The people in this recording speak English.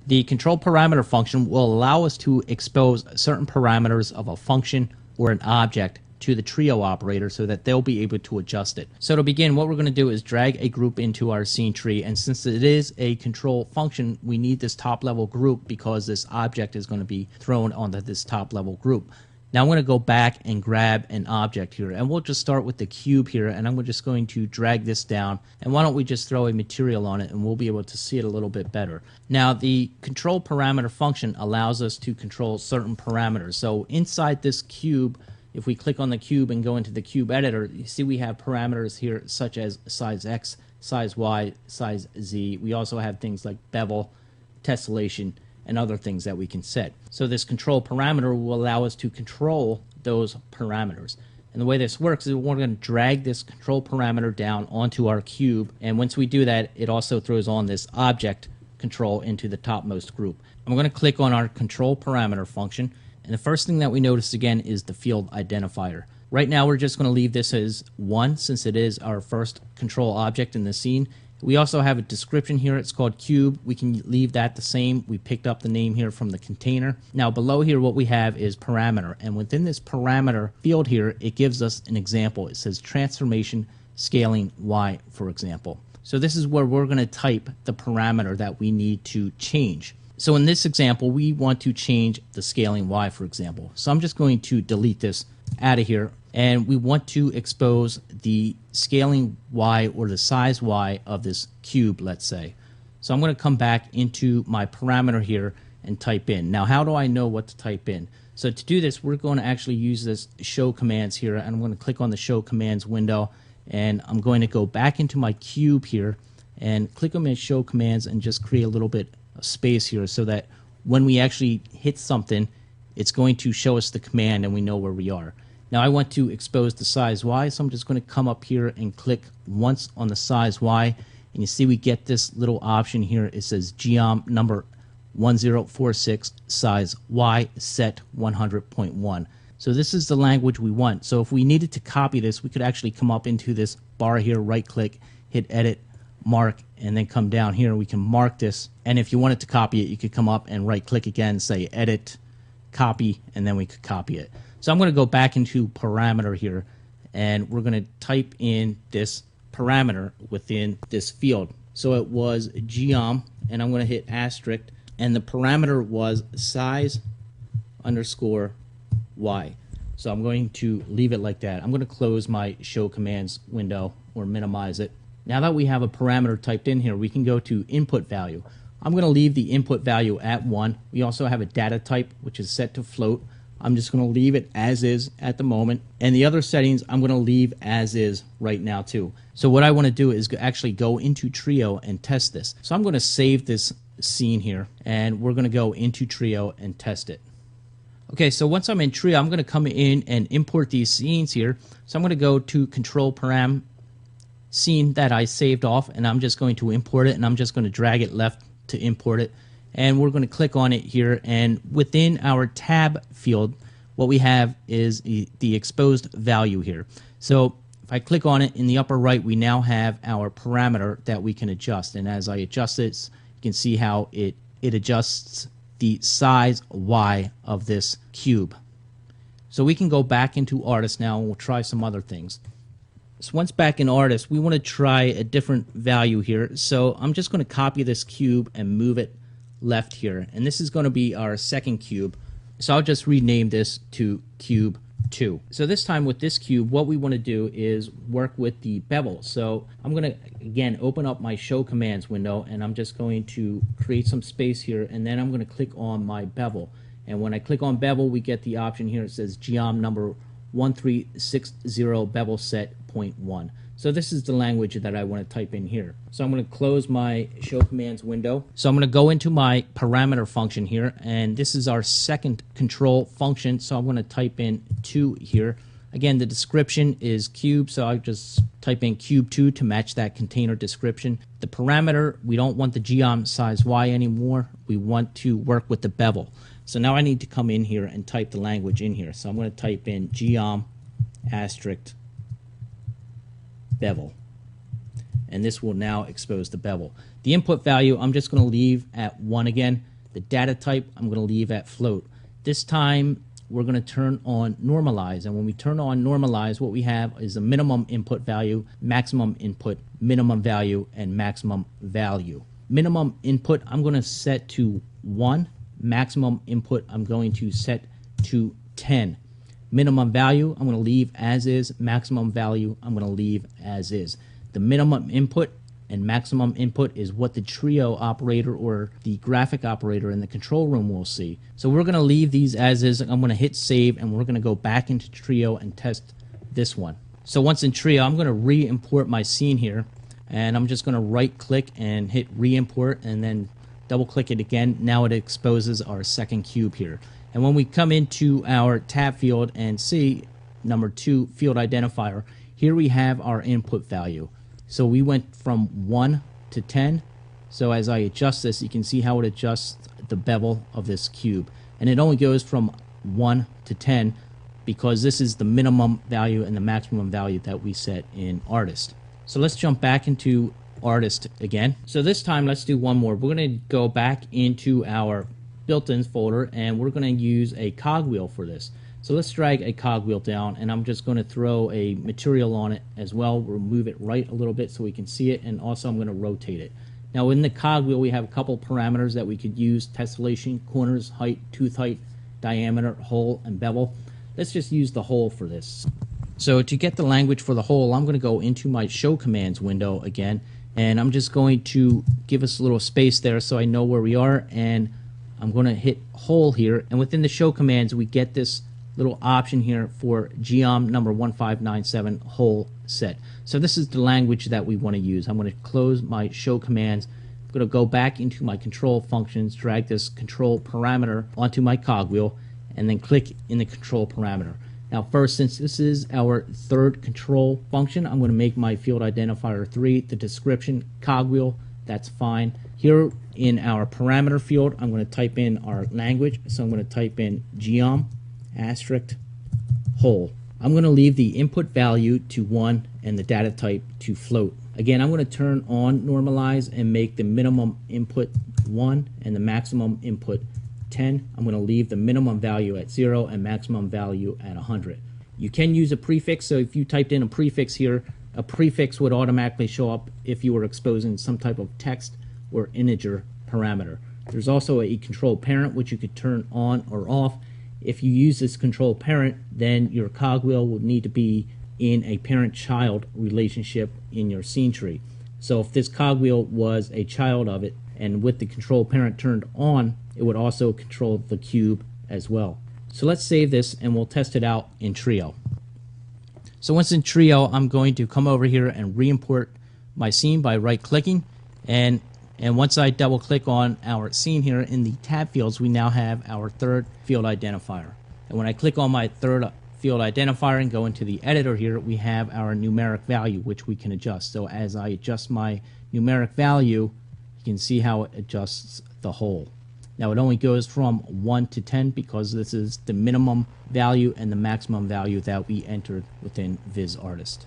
The control parameter function will allow us to expose certain parameters of a function or an object to the trio operator so that they'll be able to adjust it. So to begin, what we're going to do is drag a group into our scene tree, and since it is a control function, we need this top level group because this object is going to be thrown onto this top level group. Now I'm going to go back and grab an object here, and we'll just start with the cube here, and I'm just going to drag this down, and why don't we just throw a material on it and we'll be able to see it a little bit better. Now the control parameter function allows us to control certain parameters. So inside this cube, if we click on the cube and go into the cube editor, you see we have parameters here such as size X, size Y, size Z. We also have things like bevel, tessellation, and other things that we can set. So this control parameter will allow us to control those parameters. And the way this works is we're going to drag this control parameter down onto our cube, and once we do that, it also throws on this object control into the topmost group. I'm going to click on our control parameter function, and the first thing that we notice again is the field identifier. Right now we're just going to leave this as 1 since it is our first control object in the scene. We also have a description here. It's called cube. We can leave that the same. We picked up the name here from the container. Now below here what we have is parameter, and within this parameter field here it gives us an example. It says transformation scaling Y, for example. So this is where we're going to type the parameter that we need to change. So in this example, we want to change the scaling Y, for example. So I'm just going to delete this out of here, and we want to expose the scaling Y or the size Y of this cube, let's say. So I'm going to come back into my parameter here and type in. Now, how do I know what to type in? So to do this, we're going to actually use this show commands here, and I'm going to click on the show commands window, and I'm going to go back into my cube here and click on my show commands and just create a little bit of space here so that when we actually hit something, it's going to show us the command and we know where we are. Now I want to expose the size Y, so I'm just going to come up here and click once on the size Y, and you see we get this little option here. It says geom number 1046 size Y set 100.1. So this is the language we want. So if we needed to copy this, we could actually come up into this bar here, right click, hit edit, mark, and then come down here. We can mark this, and if you wanted to copy it, you could come up and right click again, say edit, copy, and then we could copy it. So I'm going to go back into parameter here, and we're going to type in this parameter within this field. So it was geom, and I'm going to hit asterisk, and the parameter was size underscore Y. So I'm going to leave it like that. I'm going to close my show commands window or minimize it. Now that we have a parameter typed in here, we can go to input value. I'm going to leave the input value at 1. We also have a data type, which is set to float. I'm just going to leave it as is at the moment. And the other settings I'm going to leave as is right now too. So what I want to do is actually go into Trio and test this. So I'm going to save this scene here, and we're going to go into Trio and test it. Okay, so once I'm in Trio, I'm going to come in and import these scenes here. So I'm going to go to control param scene that I saved off, and I'm just going to import it, and I'm just going to drag it left to import it, and we're going to click on it here, and within our tab field what we have is the exposed value here. So if I click on it in the upper right, we now have our parameter that we can adjust, and as I adjust it, you can see how it adjusts the size Y of this cube. So we can go back into Artist now, and we'll try some other things. So once back in Artist, we want to try a different value here. So I'm just going to copy this cube and move it left here. And this is going to be our second cube. So I'll just rename this to cube 2. So this time with this cube, what we want to do is work with the bevel. So I'm going to, again, open up my show commands window, and I'm just going to create some space here, and then I'm going to click on my bevel. And when I click on bevel, we get the option here. It says geom number 1360 bevel set 0.1. So this is the language that I want to type in here. So I'm going to close my show commands window. So I'm going to go into my parameter function here, and this is our second control function. So I'm going to type in 2 here. Again, the description is cube, so I just type in cube 2 to match that container description. The parameter, we don't want the geom size Y anymore. We want to work with the bevel. So now I need to come in here and type the language in here. So I'm going to type in geom asterisk bevel, and this will now expose the bevel. The input value I'm just going to leave at 1 again. The data type I'm going to leave at float. This time we're going to turn on normalize, and when we turn on normalize, what we have is a minimum input value, maximum input, minimum value, and maximum value. Minimum input I'm going to set to 1. Maximum input I'm going to set to 10. Minimum value I'm going to leave as is. Maximum value I'm going to leave as is. The minimum input and maximum input is what the Trio operator or the graphic operator in the control room will see. So we're going to leave these as is. I'm going to hit save, and we're going to go back into Trio and test this one. So once in Trio, I'm going to re-import my scene here, and I'm just going to right click and hit re-import and then double click it again. Now it exposes our second cube here. And when we come into our tab field and see number 2 field identifier, here we have our input value. So we went from 1 to 10. So as I adjust this, you can see how it adjusts the bevel of this cube. And it only goes from 1 to 10 because this is the minimum value and the maximum value that we set in Artist. So let's jump back into Artist again. So this time let's do one more. We're going to go back into our built-ins folder, and we're going to use a cogwheel for this. So let's drag a cogwheel down, and I'm just going to throw a material on it as well. We'll move it right a little bit so we can see it, and also I'm going to rotate it. Now in the cogwheel we have a couple parameters that we could use: tessellation, corners, height, tooth height, diameter, hole, and bevel. Let's just use the hole for this. So to get the language for the hole, I'm going to go into my show commands window again, and I'm just going to give us a little space there so I know where we are, and I'm going to hit hole here, and within the show commands we get this little option here for geom number 1597 hole set. So this is the language that we want to use. I'm going to close my show commands. I'm going to go back into my control functions, drag this control parameter onto my cogwheel, and then click in the control parameter. Now first, since this is our third control function, I'm going to make my field identifier 3, the description cogwheel. That's fine. Here in our parameter field, I'm going to type in our language. So I'm going to type in geom asterisk hole. I'm going to leave the input value to 1 and the data type to float. Again, I'm going to turn on normalize and make the minimum input 1 and the maximum input 10. I'm going to leave the minimum value at 0 and maximum value at 100. You can use a prefix, so if you typed in a prefix here, a prefix would automatically show up if you were exposing some type of text or integer parameter. There's also a control parent which you could turn on or off. If you use this control parent, then your cogwheel will need to be in a parent-child relationship in your scene tree. So if this cogwheel was a child of it, and with the control parent turned on, it would also control the cube as well. So let's save this and we'll test it out in Trio. So once in Trio, I'm going to come over here and re-import my scene by right-clicking, and once I double-click on our scene here in the tab fields, we now have our third field identifier. And when I click on my third field identifier and go into the editor here, we have our numeric value, which we can adjust. So as I adjust my numeric value, you can see how it adjusts the hole. Now it only goes from 1 to 10 because this is the minimum value and the maximum value that we entered within Vizrt Artist.